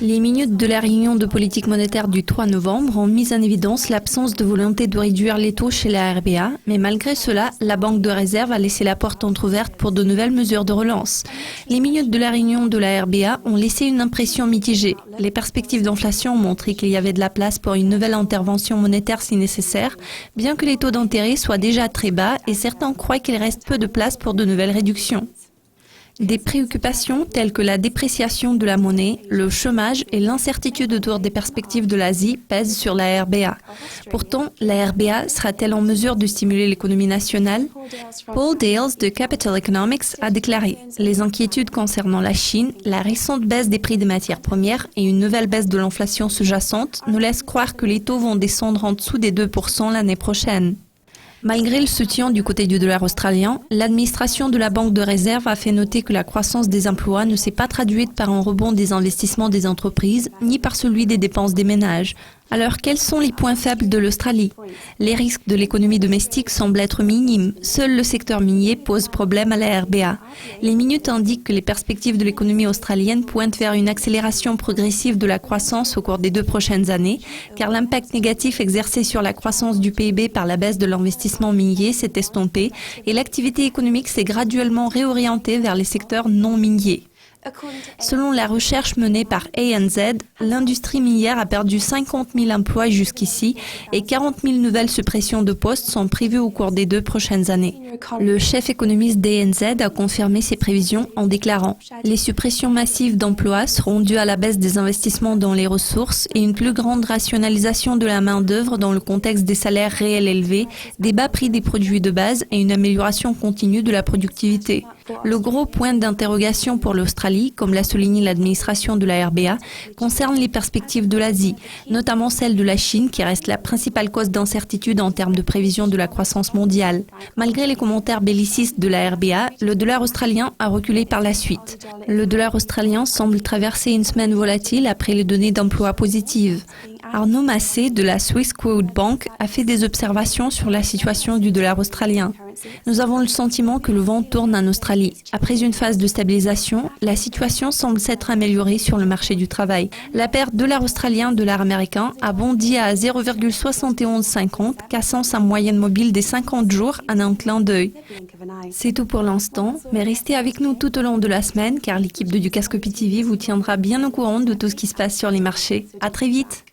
Les minutes de la réunion de politique monétaire du 3 novembre ont mis en évidence l'absence de volonté de réduire les taux chez la RBA, mais malgré cela, la Banque de réserve a laissé la porte entrouverte pour de nouvelles mesures de relance. Les minutes de la réunion de la RBA ont laissé une impression mitigée. Les perspectives d'inflation ont montré qu'il y avait de la place pour une nouvelle intervention monétaire si nécessaire, bien que les taux d'intérêt soient déjà très bas et certains croient qu'il reste peu de place pour de nouvelles réductions. Des préoccupations telles que la dépréciation de la monnaie, le chômage et l'incertitude autour des perspectives de l'Asie pèsent sur la RBA. Pourtant, la RBA sera-t-elle en mesure de stimuler l'économie nationale? Paul Dales de Capital Economics a déclaré « Les inquiétudes concernant la Chine, la récente baisse des prix des matières premières et une nouvelle baisse de l'inflation sous-jacente nous laissent croire que les taux vont descendre en dessous des 2% l'année prochaine. » Malgré le soutien du côté du dollar australien, l'administration de la Banque de réserve a fait noter que la croissance des emplois ne s'est pas traduite par un rebond des investissements des entreprises, ni par celui des dépenses des ménages. Alors, quels sont les points faibles de l'Australie? Les risques de l'économie domestique semblent être minimes. Seul le secteur minier pose problème à la RBA. Les minutes indiquent que les perspectives de l'économie australienne pointent vers une accélération progressive de la croissance au cours des 2 prochaines années, car l'impact négatif exercé sur la croissance du PIB par la baisse de l'investissement minier s'est estompé et l'activité économique s'est graduellement réorientée vers les secteurs non miniers. Selon la recherche menée par ANZ, l'industrie minière a perdu 50 000 emplois jusqu'ici et 40 000 nouvelles suppressions de postes sont prévues au cours des 2 prochaines années. Le chef économiste d'ANZ a confirmé ses prévisions en déclarant « Les suppressions massives d'emplois seront dues à la baisse des investissements dans les ressources et une plus grande rationalisation de la main-d'œuvre dans le contexte des salaires réels élevés, des bas prix des produits de base et une amélioration continue de la productivité. » Le gros point d'interrogation pour l'Australie, comme l'a souligné l'administration de la RBA, concerne les perspectives de l'Asie, notamment celle de la Chine qui reste la principale cause d'incertitude en termes de prévision de la croissance mondiale. Malgré les commentaires bellicistes de la RBA, le dollar australien a reculé par la suite. Le dollar australien semble traverser une semaine volatile après les données d'emploi positives. Arnaud Massé de la Swiss Quote Bank a fait des observations sur la situation du dollar australien. Nous avons le sentiment que le vent tourne en Australie. Après une phase de stabilisation, la situation semble s'être améliorée sur le marché du travail. La paire dollar australien-dollar américain a bondi à 0,7150, cassant sa moyenne mobile des 50 jours en un clin d'œil. C'est tout pour l'instant, mais restez avec nous tout au long de la semaine car l'équipe de Dukascopy TV vous tiendra bien au courant de tout ce qui se passe sur les marchés. À très vite!